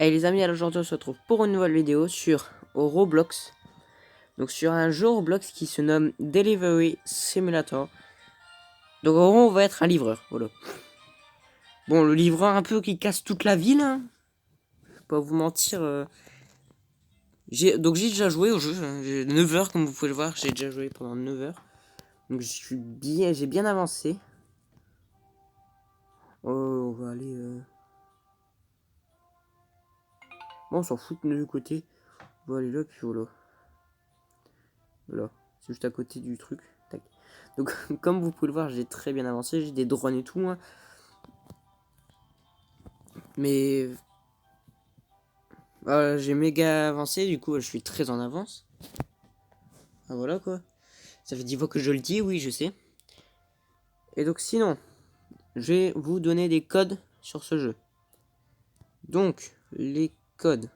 Et les amis, alors aujourd'hui on se retrouve pour une nouvelle vidéo sur Roblox. Donc sur un jeu Roblox qui se nomme Delivery Simulator. Donc en gros on va être un livreur, voilà. Bon, le livreur un peu qui casse toute la ville, hein. Je vais pas vous mentir. Donc j'ai déjà joué au jeu, hein. J'ai 9 heures comme vous pouvez le voir, j'ai déjà joué pendant 9 heures. Donc j'ai bien avancé. Oh, on va aller... Bon, on s'en fout de côté. On va aller là, puis voilà. Voilà, c'est juste à côté du truc. Tac. Donc, comme vous pouvez le voir, j'ai très bien avancé. J'ai des drones et tout, hein. Mais voilà, j'ai méga avancé. Du coup, je suis très en avance. Ah, voilà quoi. Ça fait 10 fois que je le dis, oui, je sais. Et donc, sinon, je vais vous donner des codes sur ce jeu. Donc, les codes.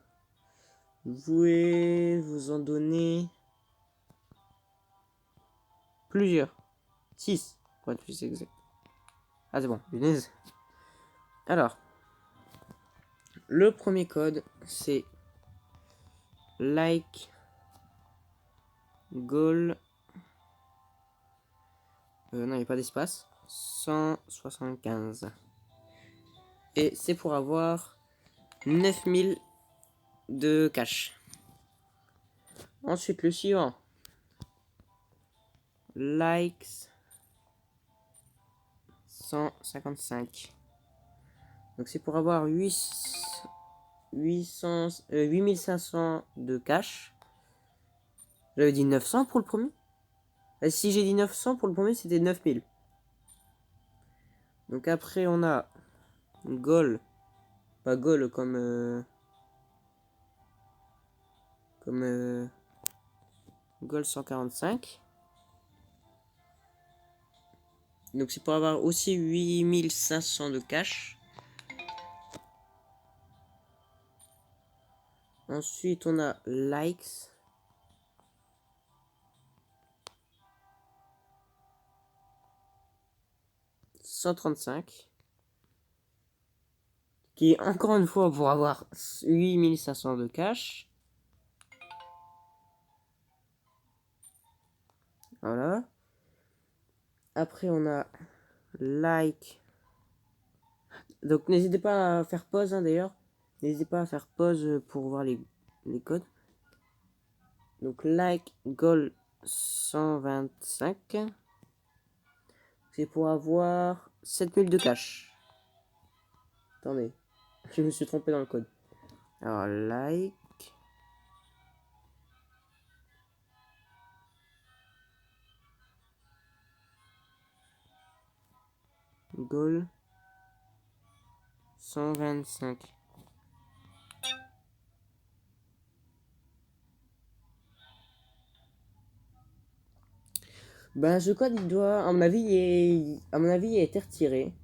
Vous pouvez vous en donner plusieurs. 6 pour être plus exact. Ah, c'est bon, punaise. Alors, le premier code, c'est like goal. Non, il n'y a pas d'espace. 175. Et c'est pour avoir 9000 de cash. Ensuite, le suivant. Likes 155. Donc c'est pour avoir 8500 de cash. J'avais dit 900 pour le premier. Et si j'ai dit 900 pour le premier, c'était 9000. Donc après, on a goal. Pas goal comme goal 145. Donc c'est pour avoir aussi 8500 de cash. Ensuite, on a likes. « 135. Qui est encore une fois pour avoir 8500 de cash. Voilà. Après, on a like. Donc, n'hésitez pas à faire pause, hein, d'ailleurs. N'hésitez pas à faire pause pour voir les codes. Donc, like goal 125. C'est pour avoir 7000 de cash. Attendez. Je me suis trompé dans le code. Alors, like. Goal 125. Ben, ce code, il doit, à mon avis, il a été retiré.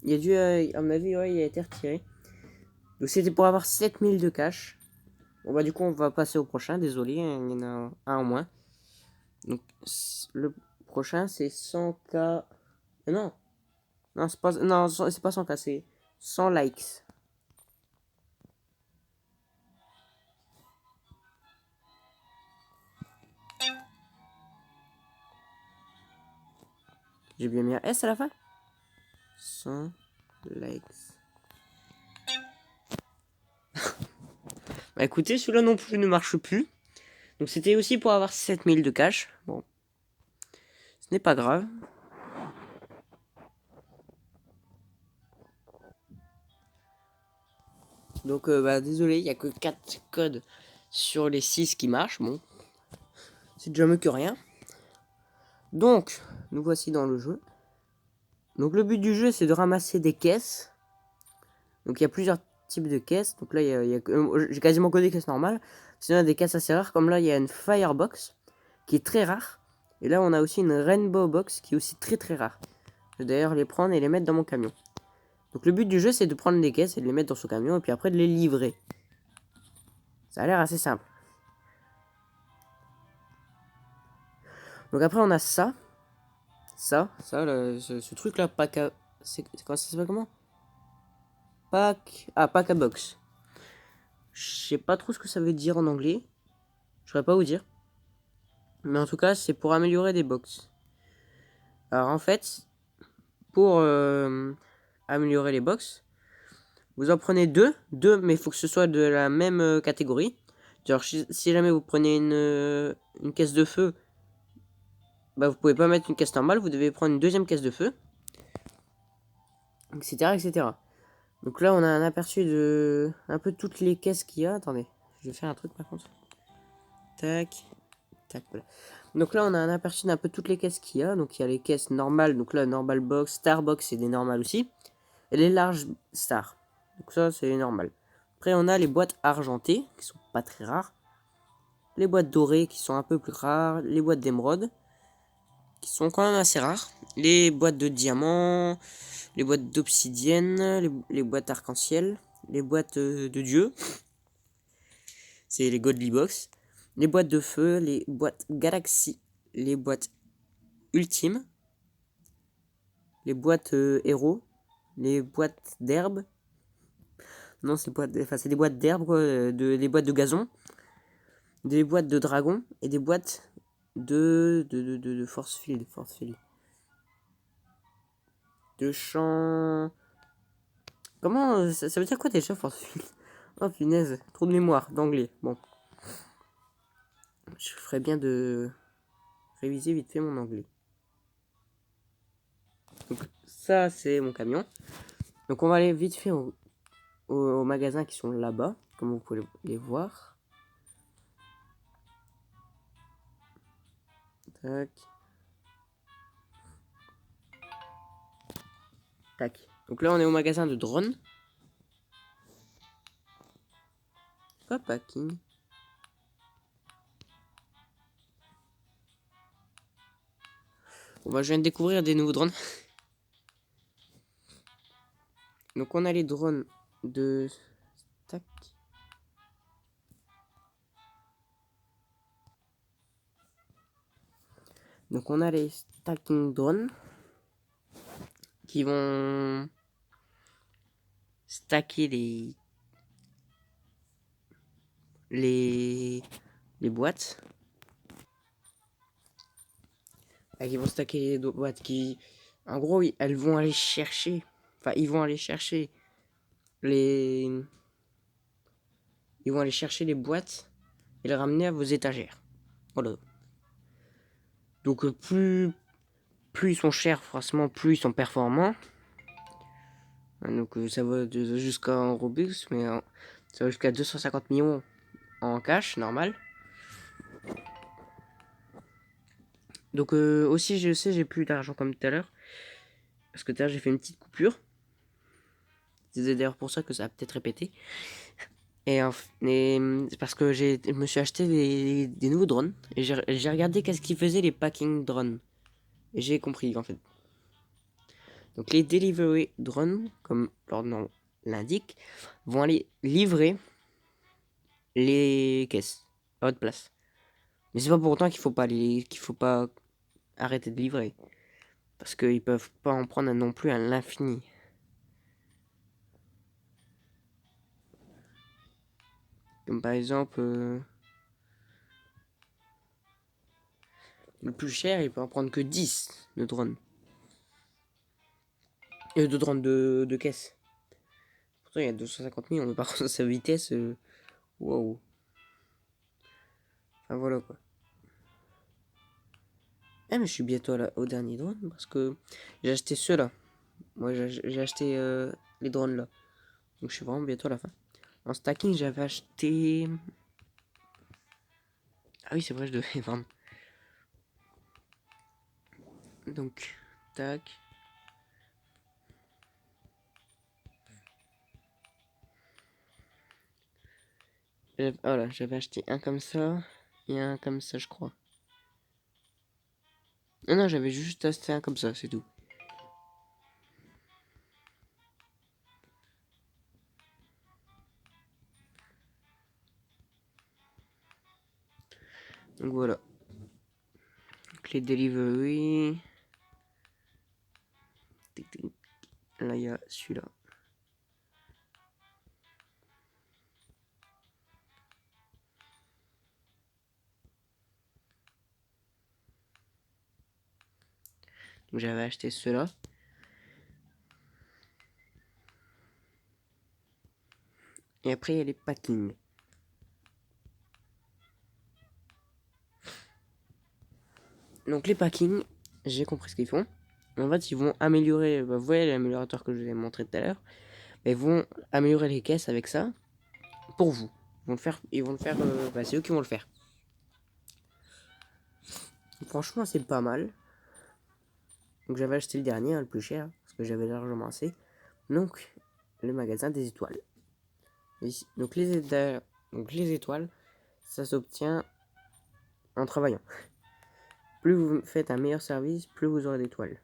Il a dû, à mon avis, ouais, il a été retiré. Donc, c'était pour avoir 7000 de cash. Bon, bah, du coup, on va passer au prochain. Désolé, hein, il y en a un en moins. Donc, le prochain, c'est 100K. Non, non, c'est pas, non, c'est pas 100K, c'est 100 likes. J'ai bien mis un S à la fin. 100 likes. Bah, écoutez, celui-là non plus ne marche plus. Donc, c'était aussi pour avoir 7000 de cash. Bon, ce n'est pas grave. Donc, bah, désolé, il n'y a que 4 codes sur les 6 qui marchent. Bon, c'est déjà mieux que rien. Donc, nous voici dans le jeu. Donc, le but du jeu, c'est de ramasser des caisses. Donc, il y a plusieurs types de caisses. Donc là, j'ai quasiment que des caisses normales. Sinon, il y a des caisses assez rares. Comme là, il y a une Firebox qui est très rare. Et là, on a aussi une Rainbow Box qui est aussi très très rare. Je vais d'ailleurs les prendre et les mettre dans mon camion. Donc, le but du jeu, c'est de prendre des caisses et de les mettre dans son camion. Et puis après, de les livrer. Ça a l'air assez simple. Donc après, on a ça. Ce truc-là, ça s'appelle comment? Pack. Ah, pack a box. Je sais pas trop ce que ça veut dire en anglais. Je saurais pas vous dire. Mais en tout cas, c'est pour améliorer des box. Alors en fait, pour améliorer les box, vous en prenez deux, mais il faut que ce soit de la même catégorie. Genre, si jamais vous prenez une caisse de feu, bah vous pouvez pas mettre une caisse normale, vous devez prendre une deuxième caisse de feu, etc., etc. Donc là, on a un aperçu de un peu toutes les caisses qu'il y a. Attendez, je vais faire un truc par contre. Tac, tac, voilà. Donc là, on a un aperçu d'un peu toutes les caisses qu'il y a. Donc il y a les caisses normales, donc là, normal box, star box, c'est des normales aussi. Et les larges stars. Donc ça, c'est normal. Après, on a les boîtes argentées, qui sont pas très rares. Les boîtes dorées, qui sont un peu plus rares. Les boîtes d'émeraude, qui sont quand même assez rares. Les boîtes de diamants, les boîtes d'obsidienne, les boîtes arc-en-ciel, les boîtes de dieu. C'est les Godly Box. Les boîtes de feu, les boîtes Galaxy, les boîtes Ultime, les boîtes héros, les boîtes d'herbe. Non, c'est des boîtes d'herbe, des boîtes de gazon, des boîtes de dragon et des boîtes de force field. Force field. De champ. Comment ça veut dire quoi déjà force field? Oh punaise, trop de mémoire d'anglais. Bon, je ferais bien de réviser vite fait mon anglais. Donc ça c'est mon camion. Donc on va aller vite fait aux magasins qui sont là-bas, comme vous pouvez les voir. Tac. Tac. Donc là on est au magasin de drones. Pas packing. Bon bah je viens de découvrir des nouveaux drones. Donc on a les drones de... Tac. Donc on a les stacking drones qui vont stacker les boîtes. Qui vont stacker les boîtes qui... En gros, elles vont aller chercher... Enfin, ils vont aller chercher les... Ils vont aller chercher les boîtes et les ramener à vos étagères. Voilà. Donc plus ils sont chers, forcément, plus ils sont performants. Donc ça va jusqu'à un Robux, mais ça va jusqu'à 250 millions en cash, normal. Donc aussi, je sais, j'ai plus d'argent comme tout à l'heure. Parce que tout à l'heure, j'ai fait une petite coupure. C'est d'ailleurs pour ça que ça a peut-être répété. Et c'est parce que je me suis acheté des nouveaux drones. Et j'ai regardé qu'est-ce qu'ils faisaient les packing drones. Et j'ai compris en fait. Donc les delivery drones, comme leur nom l'indique, vont aller livrer les caisses à votre place. Mais c'est pas pour autant qu'il faut pas arrêter de livrer. Parce qu'ils peuvent pas en prendre non plus à l'infini. Comme par exemple, le plus cher, il peut en prendre que 10 de drones. De drones de caisse. Pourtant, il y a 250 000, mais par contre, sa vitesse, wow. Enfin, voilà quoi. Eh, mais je suis bientôt au dernier drone parce que j'ai acheté ceux-là. Moi, j'ai acheté les drones là. Donc, je suis vraiment bientôt à la fin. En stacking, j'avais acheté. Ah oui, c'est vrai, je devais vendre. Donc, tac. Voilà, j'avais acheté un comme ça et un comme ça, je crois. Non, non, j'avais juste acheté un comme ça, c'est tout. Donc voilà. Donc, les delivery. Là, il y a celui-là. Donc j'avais acheté ceux-là. Et après, il y a les packings. Donc les packings, j'ai compris ce qu'ils font. En fait, ils vont améliorer, vous voyez l'améliorateur que je vous ai montré tout à l'heure. Ils vont améliorer les caisses avec ça pour vous. Ils vont le faire, c'est eux qui vont le faire. Franchement, c'est pas mal. Donc j'avais acheté le dernier, le plus cher, parce que j'avais largement assez. Donc, le magasin des étoiles. Ici. Donc les étoiles, ça s'obtient en travaillant. Plus vous faites un meilleur service, plus vous aurez d'étoiles.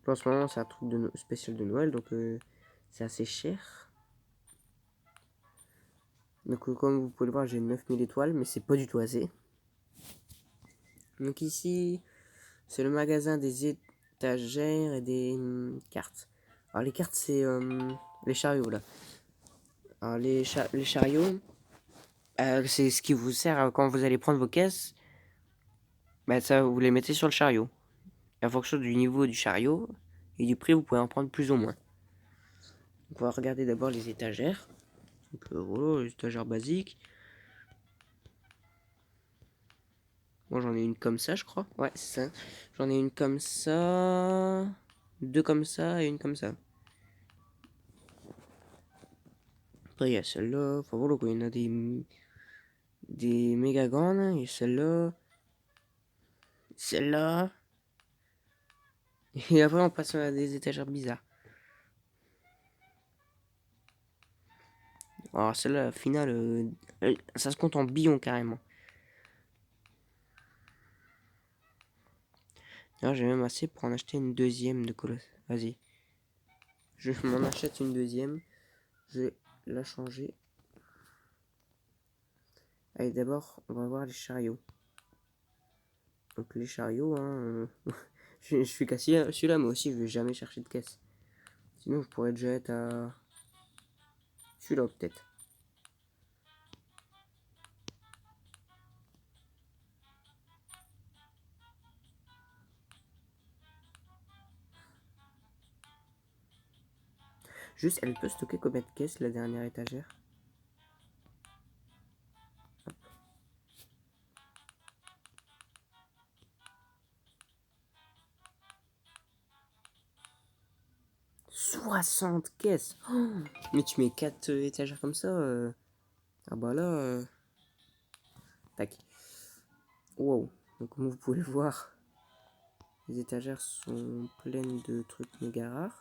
En ce moment, c'est un truc spécial de Noël, donc c'est assez cher. Donc comme vous pouvez le voir, j'ai 9000 étoiles, mais c'est pas du tout assez. Donc ici, c'est le magasin des étagères et des cartes. Alors les cartes, c'est les chariots là. Alors les chariots, c'est ce qui vous sert quand vous allez prendre vos caisses. Bah, ça, vous les mettez sur le chariot. Et en fonction du niveau du chariot et du prix, vous pouvez en prendre plus ou moins. Donc, on va regarder d'abord les étagères. Donc voilà, les étagères basiques. Moi j'en ai une comme ça, je crois. Ouais, c'est ça. J'en ai une comme ça, deux comme ça et une comme ça. Après, il y a celle-là. Enfin voilà, quoi. Il y en a des méga grandes. Et celle-là. Celle-là. Et après, on passe à des étagères bizarres. Alors, celle-là, finale, ça se compte en billions carrément. D'ailleurs, j'ai même assez pour en acheter une deuxième de Colosse. Vas-y. Je m'en achète une deuxième. Je vais la changer. Allez, d'abord, on va voir les chariots. Donc, les chariots, hein. Je suis cassé celui-là, mais aussi, je vais jamais chercher de caisse. Sinon, je pourrais déjà être à celui-là, peut-être. Juste, elle peut stocker combien de caisses, la dernière étagère? Hop. 60 caisses. Oh, mais tu mets 4 étagères comme ça. Ah bah là. Tac. Wow. Donc, comme vous pouvez le voir, les étagères sont pleines de trucs méga rares.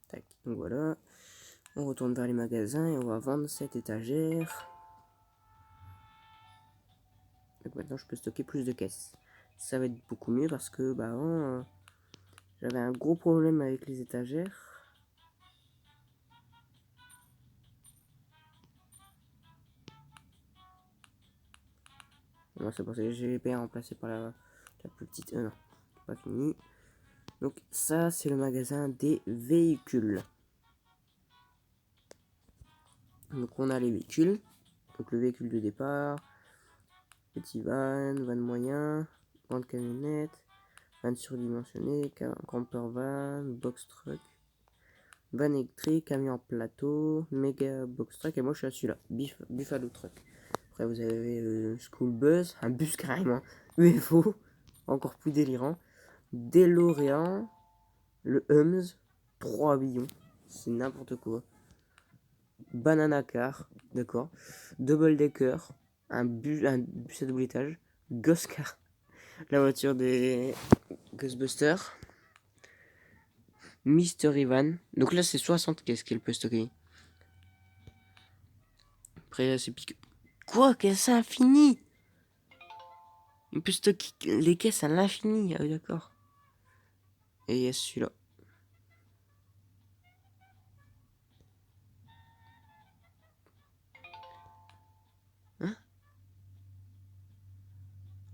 Tac. Donc voilà. On retourne vers les magasins et on va vendre cette étagère. Donc maintenant, je peux stocker plus de caisses. Ça va être beaucoup mieux parce que bah, avant, j'avais un gros problème avec les étagères. Non, c'est parce que j'ai bien remplacé par la plus petite. Non, pas fini. Donc ça, c'est le magasin des véhicules. Donc on a les véhicules. Donc le véhicule de départ, petit van moyen, grande camionnette, van surdimensionné, camper van, box truck, van électrique, camion plateau, méga box truck. Et moi je suis à celui-là, Buffalo truck. Après vous avez School Bus, un bus carrément, UFO, encore plus délirant, DeLorean, le Hums, 3 millions, c'est n'importe quoi. Banana car, d'accord. Double decker, un bus à double étage. Ghost car, la voiture des Ghostbusters. Mystery van. Donc là, c'est 60 caisses qu'elle peut stocker. Après, c'est pique. Quoi? Caisse infinie? On peut stocker les caisses à l'infini. Ah oui, d'accord. Et il y a celui-là. Hein?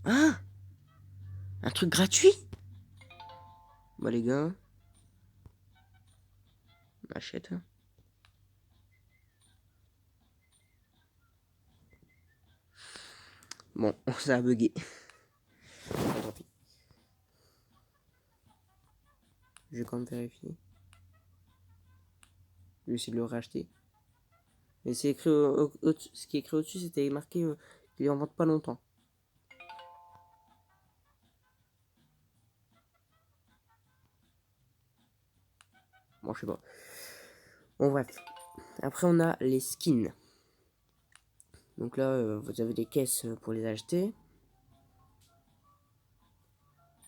Ah! Un truc gratuit? Bah les gars, on achète. Hein. Bon, ça a bugué. Ah, tant pis. Je vais quand même vérifier. Je vais essayer de le racheter. Mais c'est écrit ce qui est écrit au-dessus, c'était marqué qu'il est en vente pas longtemps. Bon, je sais pas. Bon, bref. Après, on a les skins. Donc là, vous avez des caisses pour les acheter.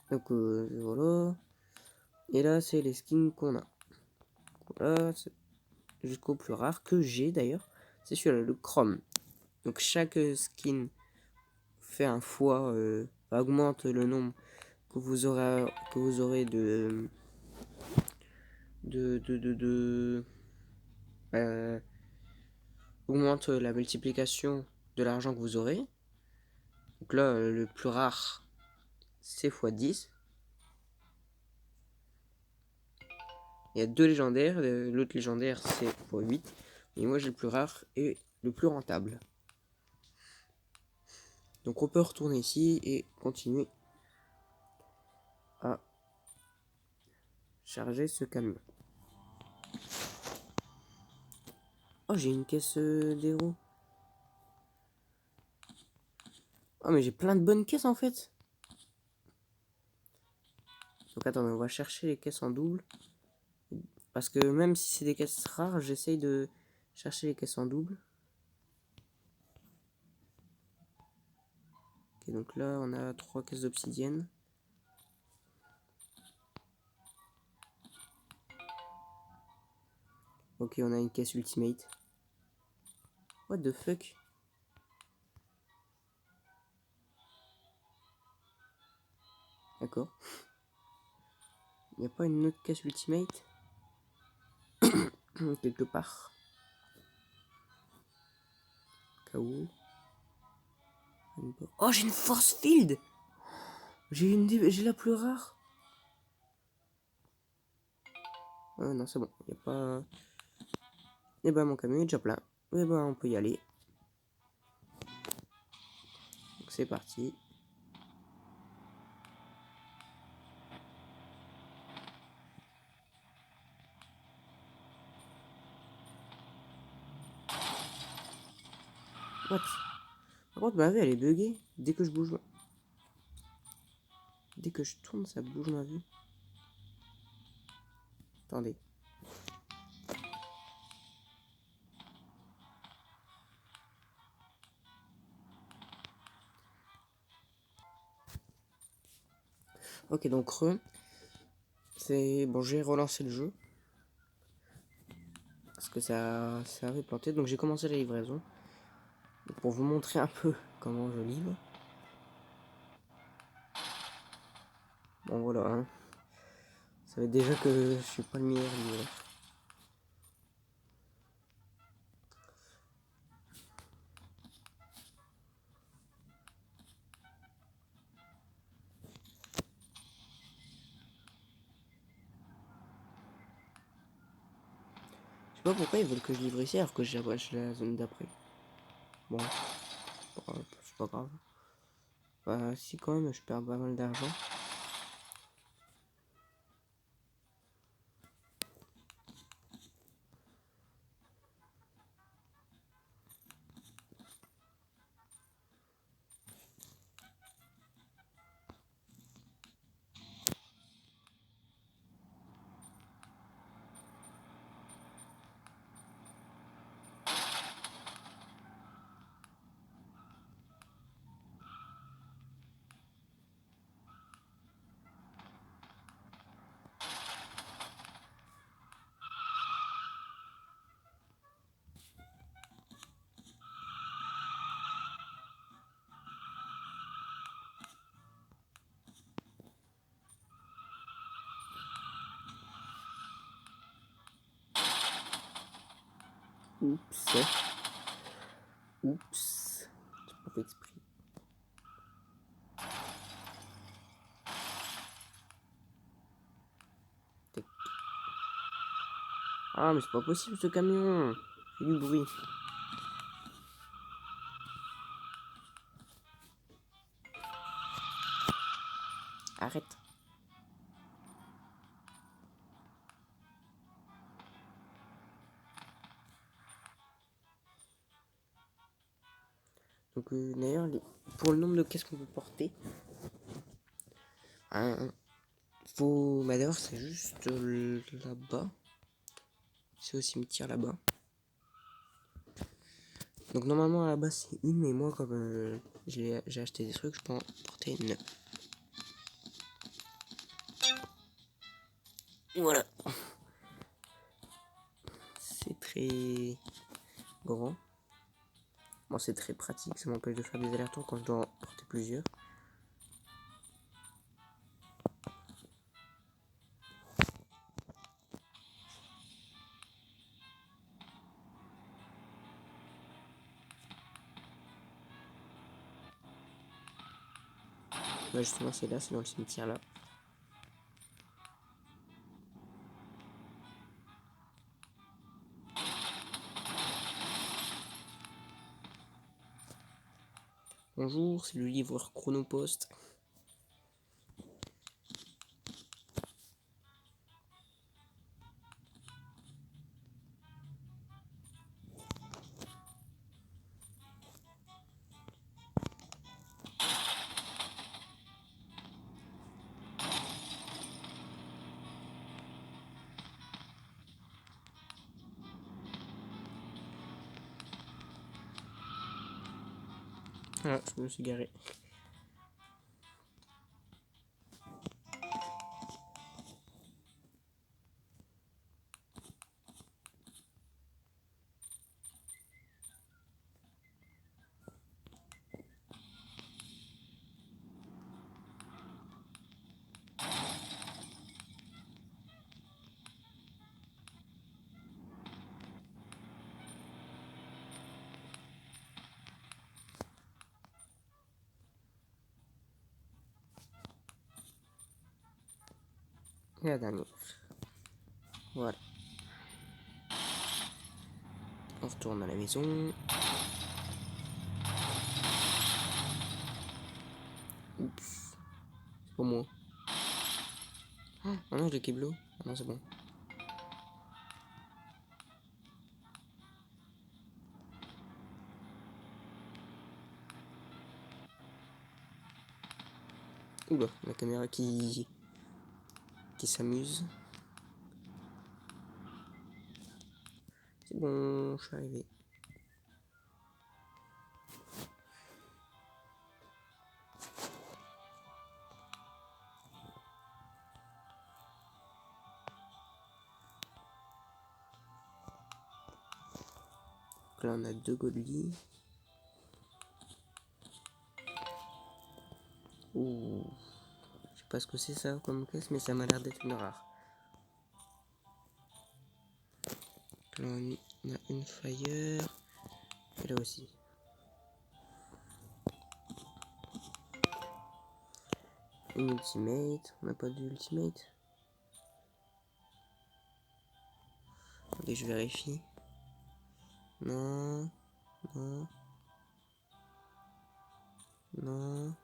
Donc voilà. Et là, c'est les skins qu'on a. Voilà, jusqu'au plus rare que j'ai d'ailleurs. C'est celui-là, le Chrome. Donc chaque skin fait un fois, augmente le nombre que vous aurez de augmente la multiplication de l'argent que vous aurez. Donc là, le plus rare, c'est x10. Il y a deux légendaires, l'autre légendaire c'est x8. Et moi j'ai le plus rare et le plus rentable. Donc on peut retourner ici et continuer à charger ce camion. Oh, j'ai une caisse d'héros. Oh, mais j'ai plein de bonnes caisses en fait. Donc attendez, on va chercher les caisses en double. Parce que même si c'est des caisses rares, j'essaye de chercher les caisses en double. Ok, donc là on a 3 caisses d'obsidienne. Ok, on a une caisse ultimate. What the fuck? D'accord. Il n'y a pas une autre caisse ultimate quelque part. Où. Oh, j'ai une force field. J'ai la plus rare. Oh non, c'est bon. Il n'y a pas. Eh ben, mon camion est déjà plein. Eh ben, on peut y aller. Donc, c'est parti. What? Par contre, ma vue, elle est buggée. Dès que je bouge. Dès que je tourne, ça bouge ma vue. Attendez. Ok, donc c'est bon, j'ai relancé le jeu parce que ça avait planté. Donc j'ai commencé la livraison pour vous montrer un peu comment je livre. Bon voilà, hein. Ça savez déjà que je suis pas le meilleur livreur. Je sais pas pourquoi ils veulent que je livre ici alors que j'abrège la zone d'après. Bon, c'est pas grave. Bah si quand même, je perds pas mal d'argent. Oups. Oups. J'ai pas fait exprès. Tac. Ah, mais c'est pas possible ce camion. Il fait du bruit. Arrête. Donc d'ailleurs, pour le nombre de caisses qu'on peut porter, faut... Bah d'ailleurs, c'est juste là-bas. C'est au cimetière là-bas. Donc normalement là-bas c'est une, mais moi comme j'ai acheté des trucs, je peux en porter une. Voilà. C'est très grand. Bon, c'est très pratique, ça m'empêche de faire des allers-retours quand je dois en porter plusieurs. Là justement c'est là, c'est dans le cimetière là. Bonjour, c'est le livreur Chronopost. Voilà, je me suis garé. Et la dernière. Voilà. On retourne à la maison. Oups. C'est pour moi. Ah non, j'ai Keblo. Ah non, c'est bon. Oula, la caméra qui s'amuse. C'est bon, je suis arrivé. Donc là on a 2 godlis. Ouh. Je sais pas ce que c'est ça comme caisse, mais ça m'a l'air d'être une rare. Là on a une fire. Et là aussi. Une ultimate. On n'a pas d'ultimate. Attendez, je vérifie. Non. Non. Non.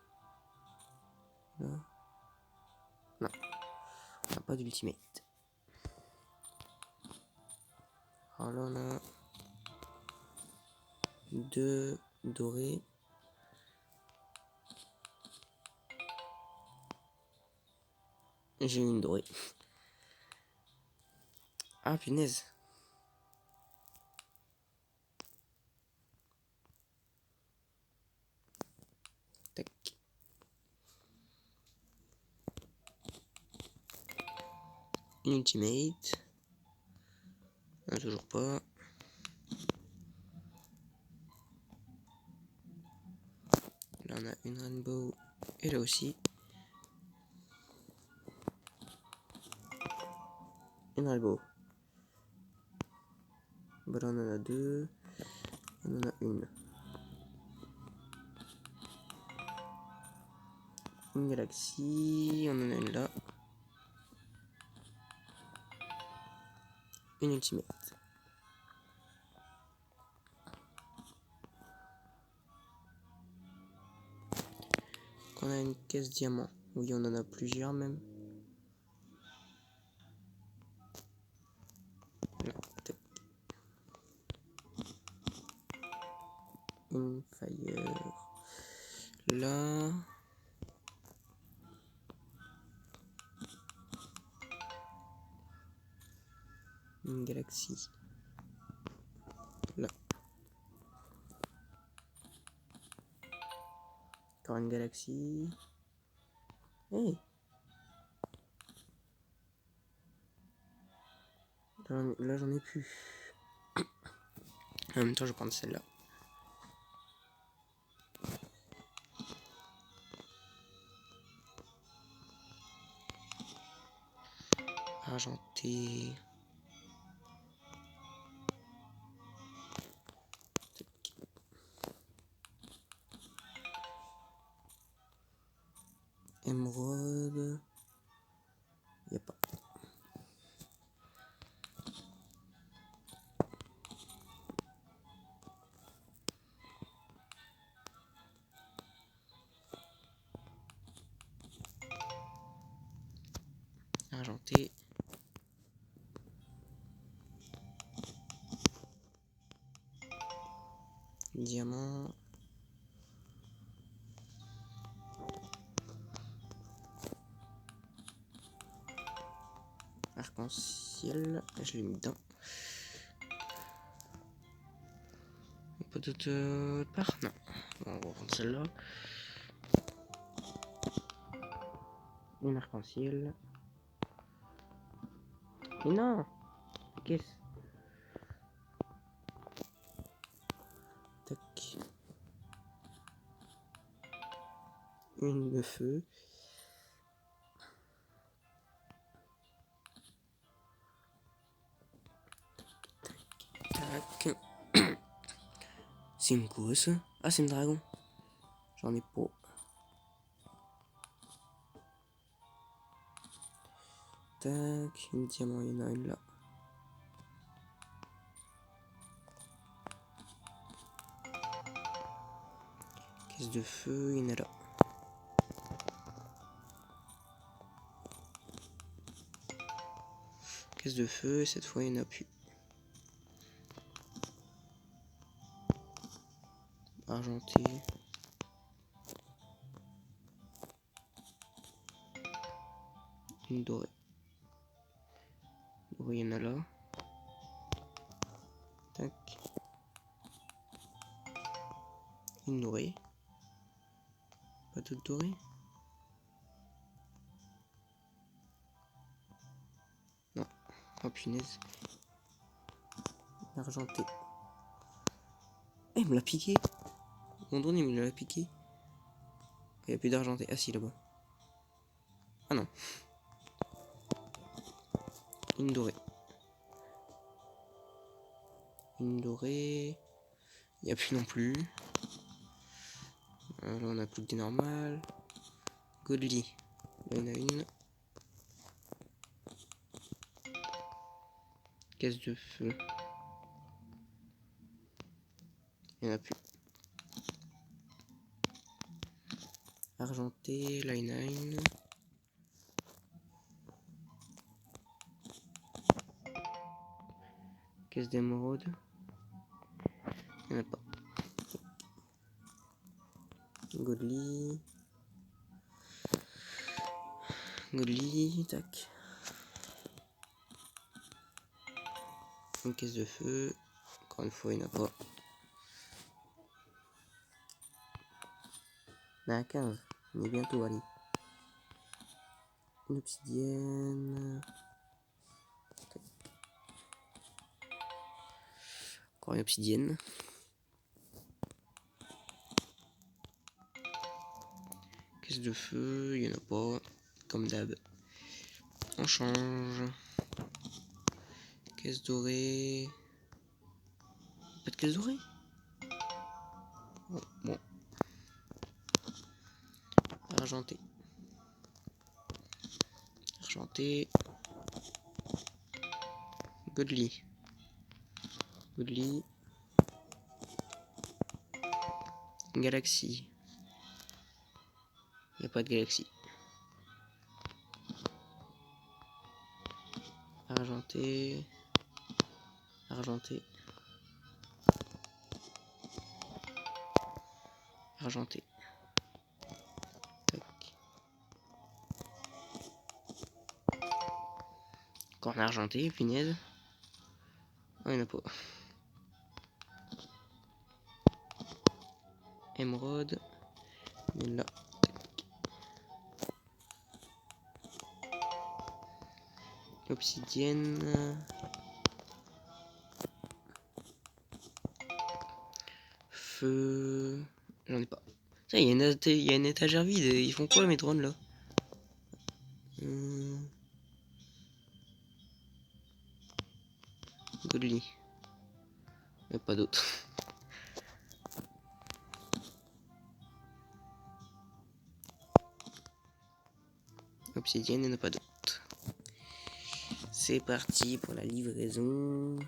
Non. Non. On n'a pas d'ultimate. Alors là on a 2 dorés. J'ai une dorée. Ah punaise. Tac. Une ultimate. Ah, toujours pas. Là on a une rainbow. Et là aussi. Une rainbow. Bah là on en a deux. On en a une. Une galaxie. On en a une là. Une ultimate. On a une caisse diamant. Oui, on en a plusieurs même. Là, une fire. Là. Une galaxie. Là. Encore une galaxie. Hey. Là j'en ai plus. En même temps je vais prendre celle-là. Argenté. Émeraude. Y a pas. Argenté. Diamant. Arc-en-ciel. Je l'ai mis dedans. Pas d'autre part? Non. Bon, on va prendre celle-là. Une arc-en-ciel. Mais non! Qu'est-ce? Tac. Une de feu. Tac. C'est une quoi ça? Ah, c'est une dragon. J'en ai pas. Tac. Une diamant, il y en a une là. Caisse de feu, il y en a là. Caisse de feu, cette fois il n'y en a plus. Argenté. Une dorée. Dorée, il y en a là. Tac. Une dorée. Pas d'autres dorées. Non. Oh punaise. Argenté. Eh, il me l'a piqué. Mon drone, il me l'a piqué. Il n'y a plus d'argenté. Ah si, là-bas. Ah non. Une dorée. Une dorée. Il n'y a plus non plus. Là, on a plus que des normales. Godly. Là, il y en a une. Caisse de feu. Il n'y en a plus. Argenté, line 9. Caisse d'émeraude. Il n'y en a pas. Godly. Godly, tac. Une caisse de feu. Encore une fois, il n'y en a pas. On a 15. On est bientôt, allez. Une obsidienne. Encore une obsidienne. Caisse de feu, il n'y en a pas. Comme d'hab. On change. Caisse dorée. pas de caisse dorée. Bon. Argenté. Argenté. Godly. Godly. Galaxy. Il n'y a pas de Galaxy. Argenté. Argenté. Argenté. Tac. Encore un argenté, punaise. Oh, il n'y en a pas. Émeraude. Mais là. Obsidienne. Feu. J'en ai pas. Tiens, il y a une étagère vide. Ils font quoi mes drones là? Godly. Il n'y a pas d'autre. Obsidienne, il n'y en a pas d'autre. C'est parti pour la livraison.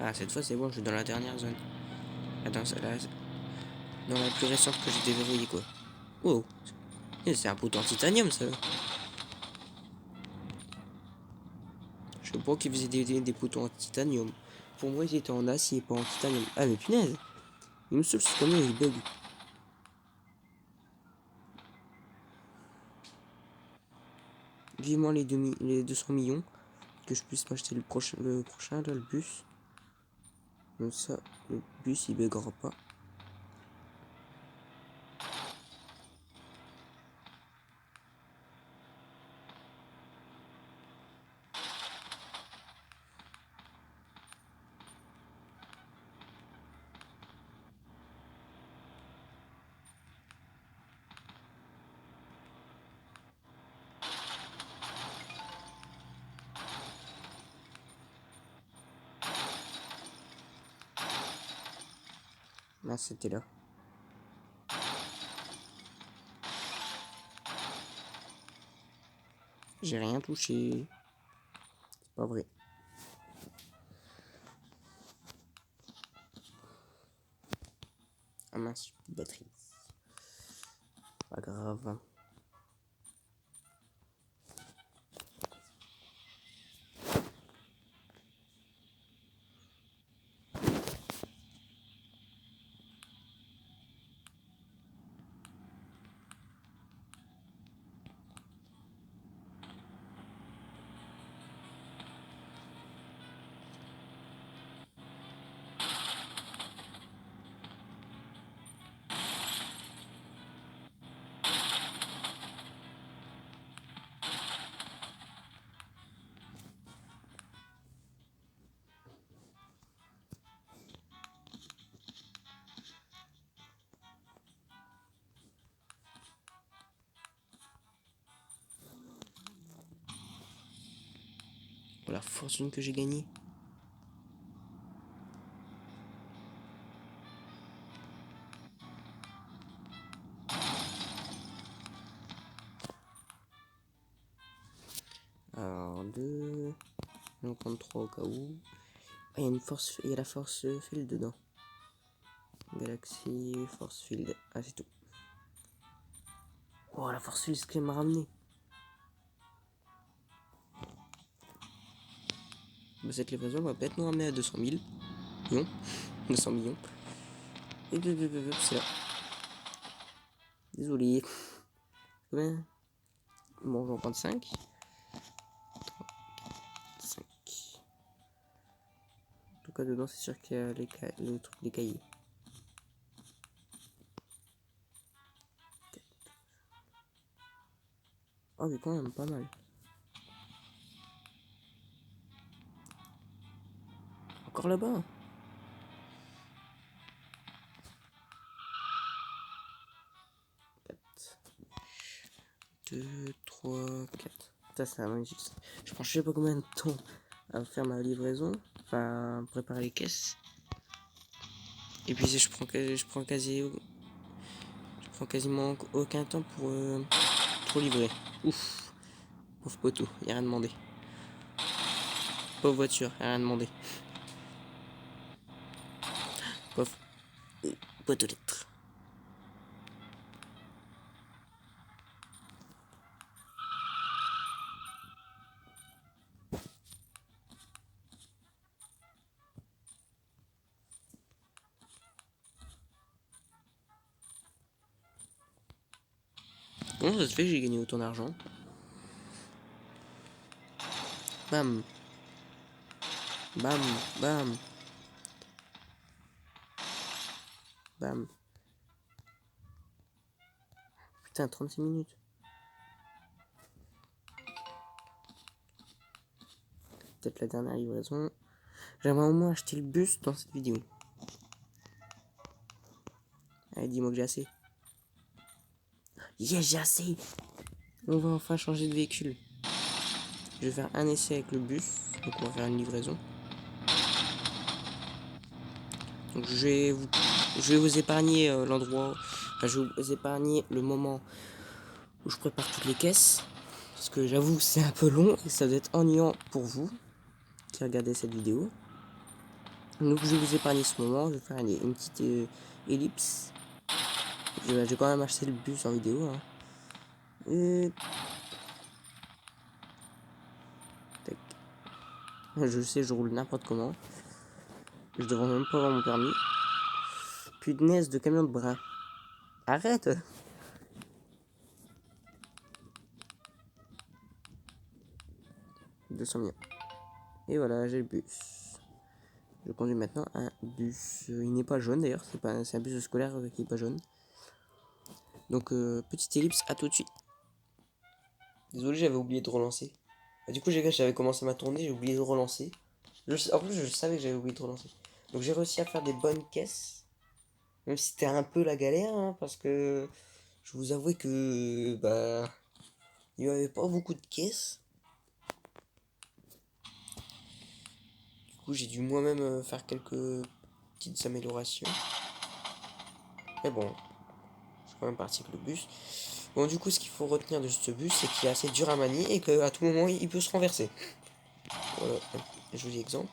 Ah, cette fois c'est bon, je suis dans la dernière zone. Ah, dans la plus récente que j'ai déverrouillée quoi. Oh, c'est un bouton en titanium ça. Je sais pas qu'ils faisaient des boutons en titanium. Pour moi ils étaient en acier, pas en titanium. Ah mais punaise, il me saoule ce camion, il bug. Vivement les 200 millions. Que je puisse m'acheter le prochain là, le bus. Comme ça, le bus il buggera pas. Là c'était là. J'ai rien touché. C'est pas vrai. Ah mince, batterie. Pas grave. Oh, la fortune que j'ai gagnée. Alors, 2. On prend 3 au cas où. Ah, il y a une force. Il y a la force field dedans. Galaxy, force field. Ah, c'est tout. Oh, la force field, ce qu'elle m'a ramené. Bah, cette livraison va peut-être nous ramener à 200 000. Non, 200 millions. Et c'est là. Désolé. Ouais. Bon, j'en prends 5. 5. En tout cas, dedans, c'est sûr qu'il y a le truc des cahiers. Oh, mais quand même, pas mal. Encore là-bas. 2, 3, 4. Ça, c'est magnifique. Je prends je sais pas combien de temps à faire ma livraison, enfin préparer les caisses. Et puis je prends quasiment aucun temps pour trop livrer. Ouf, pauvre poteau, y a rien demandé. Pauvre voiture, y a rien demandé. Pauvre boîte aux lettres. Comment ça se fait que j'ai gagné autant d'argent? Bam, bam, bam, bam. Putain, 36 minutes. Peut-être la dernière livraison. J'aimerais au moins acheter le bus dans cette vidéo. Allez, dis-moi que j'ai assez. Yes, j'ai assez. On va enfin changer de véhicule. Je vais faire un essai avec le bus. Donc on va faire une livraison. Donc je vais vous épargner l'endroit. Enfin, je vais vous épargner le moment où je prépare toutes les caisses. Parce que j'avoue, c'est un peu long et ça doit être ennuyant pour vous qui regardez cette vidéo. Donc je vais vous épargner ce moment. Je vais faire une petite ellipse. Je vais quand même acheter le bus en vidéo. Hein. Et... tac. Je sais, je roule n'importe comment. Je devrais même pas avoir mon permis. Punaise de camion de bras. Arrête! 200 millions. Et voilà, j'ai le bus. Je conduis maintenant un bus. Il n'est pas jaune d'ailleurs, c'est un bus scolaire qui n'est pas jaune. Donc, petite ellipse, à tout de suite. Désolé, j'avais oublié de relancer. Du coup, j'avais commencé ma tournée, j'ai oublié de relancer. En plus, je savais que j'avais oublié de relancer. Donc, j'ai réussi à faire des bonnes caisses. Même si c'était un peu la galère, hein, parce que je vous avoue que bah il n'y avait pas beaucoup de caisses. Du coup, j'ai dû moi-même faire quelques petites améliorations. Mais bon, c'est quand même parti avec le bus. Bon, du coup, ce qu'il faut retenir de ce bus, c'est qu'il est assez dur à manier et qu'à tout moment, il peut se renverser. Voilà, un joli exemple.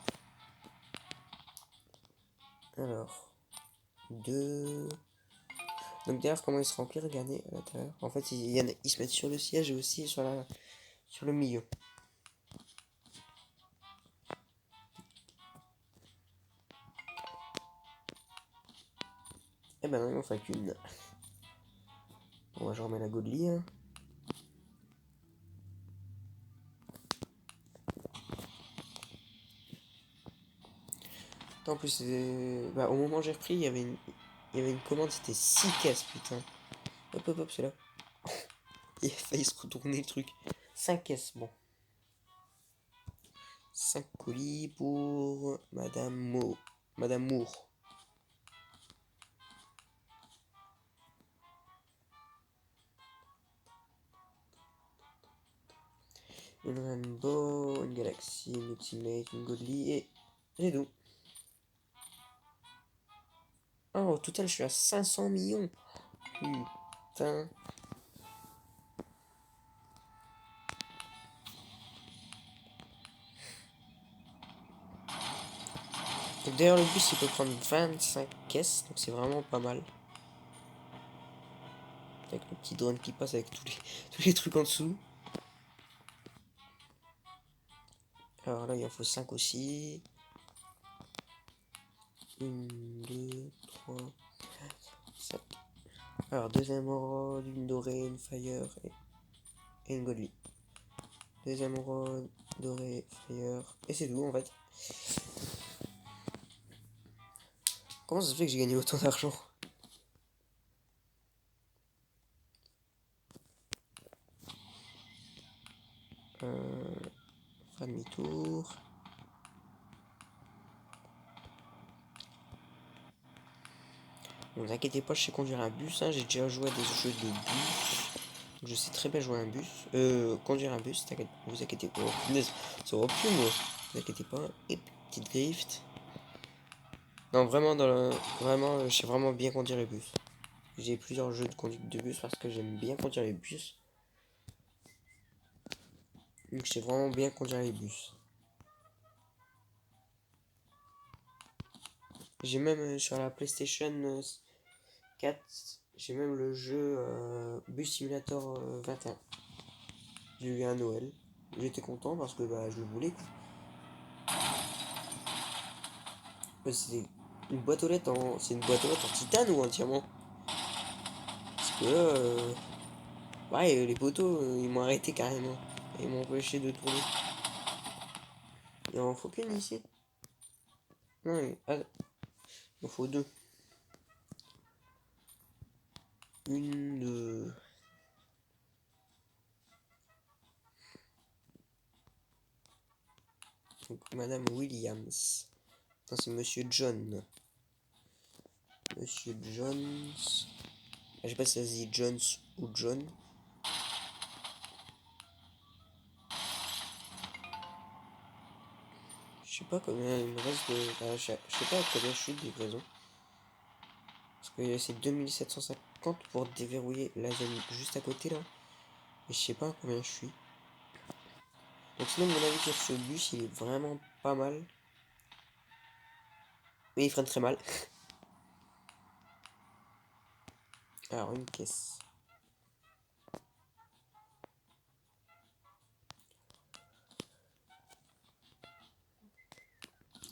Alors, deux. Donc d'ailleurs, comment il se remplit, regardez à l'intérieur. En fait, il se met sur le siège et aussi sur le milieu. Et ben non, il m'en fait qu'une. Bon, je remets la godely. Hein. En plus, bah, au moment où j'ai repris, il y avait une commande, c'était 6 caisses, putain. Hop, hop, hop, c'est là. Il a failli se retourner le truc. 5 caisses, bon. 5 colis pour Madame Moore. Une Rainbow, une Galaxy, une Ultimate, une Godly et j'ai tout. Oh, au total, je suis à 500 millions. Putain. Donc d'ailleurs, le bus, il peut prendre 25 caisses, donc c'est vraiment pas mal. Avec le petit drone qui passe avec tous les trucs en dessous. Alors là, il en faut 5 aussi. 1, 2, 3, 4, 5. Alors, deuxième rod, une dorée, une fire et une godly. Deuxième rod, dorée, fire. Et c'est tout en fait. Comment ça se fait que j'ai gagné autant d'argent? Faire demi-tour. Bon, ne vous inquiétez pas, je sais conduire un bus. Hein. J'ai déjà joué à des jeux de bus. Donc, je sais très bien jouer un bus. Conduire un bus, vous inquiétez pas. Oh, punaise, ça va plus moi. vous inquiétez pas. Et petite drift. Non, vraiment, vraiment, je sais vraiment bien conduire les bus. J'ai plusieurs jeux de conduite de bus parce que j'aime bien conduire les bus. Donc, je sais vraiment bien conduire les bus. J'ai même sur la PlayStation 4, j'ai même le jeu Bus Simulator 21. J'ai eu un Noël. J'étais content parce que bah, je le voulais. C'est une boîte aux lettres en. C'est une boîte aux lettres en titane ou en diamant? Parce que là, ouais, les poteaux, ils m'ont arrêté carrément. Ils m'ont empêché de tourner. Il en faut qu'une ici. Non, il en faut deux. Une de. Donc, Madame Williams. Non, c'est Monsieur John. Monsieur Jones. Ah, je sais pas si ça se dit Jones ou John. Je sais pas combien il me reste de. Ah, je sais pas combien je suis de livraison. Parce que c'est 2750 pour déverrouiller la zone juste à côté là. Et je sais pas combien je suis. Donc sinon mon avis sur ce bus il est vraiment pas mal. Mais il freine très mal. Alors une caisse.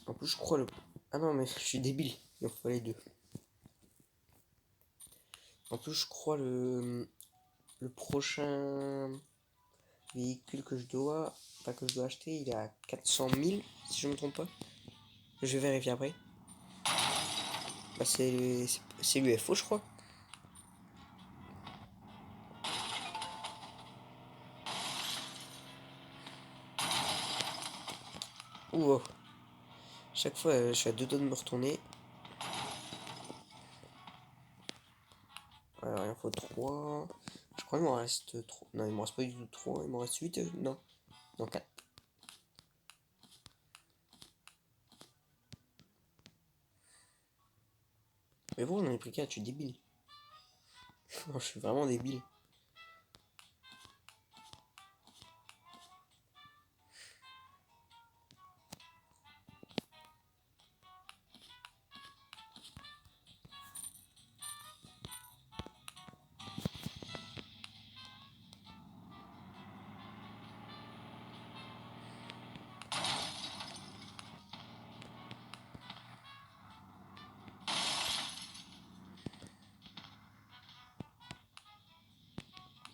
En plus je crois le. Ah non mais je suis débile. Il en faut les deux. En plus je crois le prochain véhicule que je dois. Pas que je dois acheter, il est à 400 000 si je me trompe pas. Je vais vérifier après. Bah c'est l'UFO je crois. Ouh, oh. Chaque fois je suis à deux doigts de me retourner. Alors il en faut 3. Je crois qu'il m'en reste 3. Non, il m'en reste pas du tout 3. Il m'en reste 8. Non. Non, 4. Mais bon, j'en ai pris 4. Je suis débile. Je suis vraiment débile.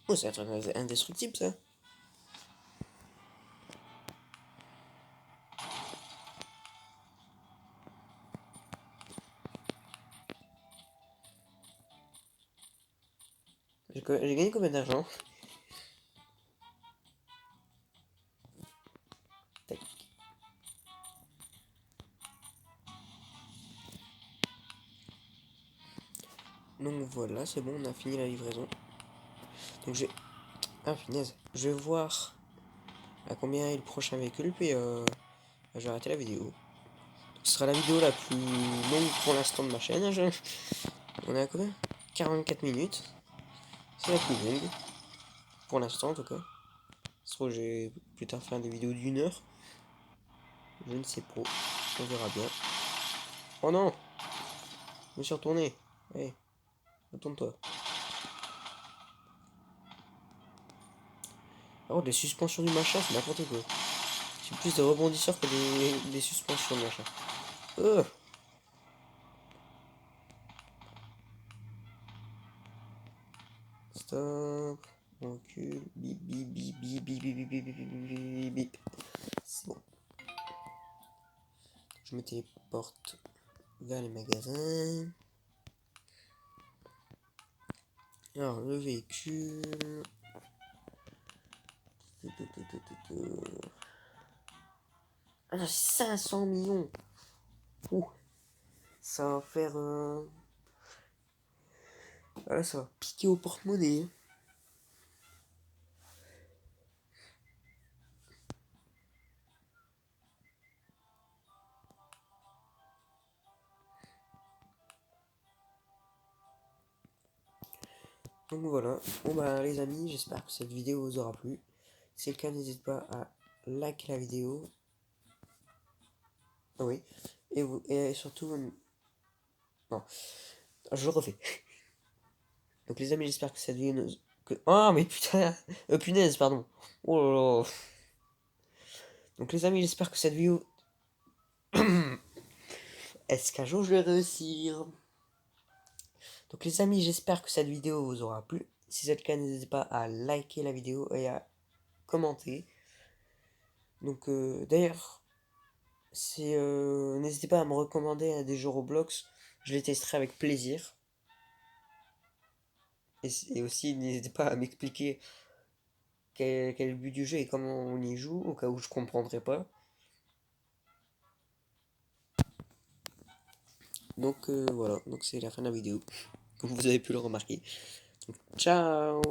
Oh, c'est un truc indestructible ça. J'ai gagné combien d'argent? Tac. Donc voilà, c'est bon, on a fini la livraison. Donc je vais. Ah, finesse. Je vais voir à combien est le prochain véhicule, puis je vais arrêter la vidéo. Ce sera la vidéo la plus longue pour l'instant de ma chaîne. On est à combien? 44 minutes. C'est la plus longue. Pour l'instant en tout cas. Ça se trouve, j'ai plus tard faire des vidéos d'1 heure. Je ne sais pas. On verra bien. Oh non! Je me suis retourné. Hey, retourne-toi. Oh, des suspensions du machin, c'est n'importe quoi. J'ai plus de rebondisseurs que des suspensions de machin. Oh! Stop. On recule. Bip bip bip bip bip bip bip bip bip bip bip. C'est bon. Je me téléporte vers les magasins. Alors, le véhicule. Ah, 500 millions. Ouh. Ça va faire. Voilà, ça va piquer au porte-monnaie. Donc voilà, bon bah les amis, j'espère que cette vidéo vous aura plu. Si c'est le cas, n'hésitez pas à liker la vidéo. Ah oui, et surtout, non, je le refais. Donc les amis, j'espère que cette vidéo oh mais putain, punaise, pardon. Oh là là. Donc les amis, j'espère que cette vidéo... Est-ce qu'un jour je vais réussir? Donc les amis, j'espère que cette vidéo vous aura plu. Si c'est le cas, n'hésitez pas à liker la vidéo et à commenter. Donc d'ailleurs, n'hésitez pas à me recommander des jeux Roblox. Je les testerai avec plaisir. Et aussi, n'hésitez pas à m'expliquer quel est le but du jeu et comment on y joue, au cas où je comprendrai pas. Donc voilà, donc c'est la fin de la vidéo, comme vous avez pu le remarquer. Donc, ciao!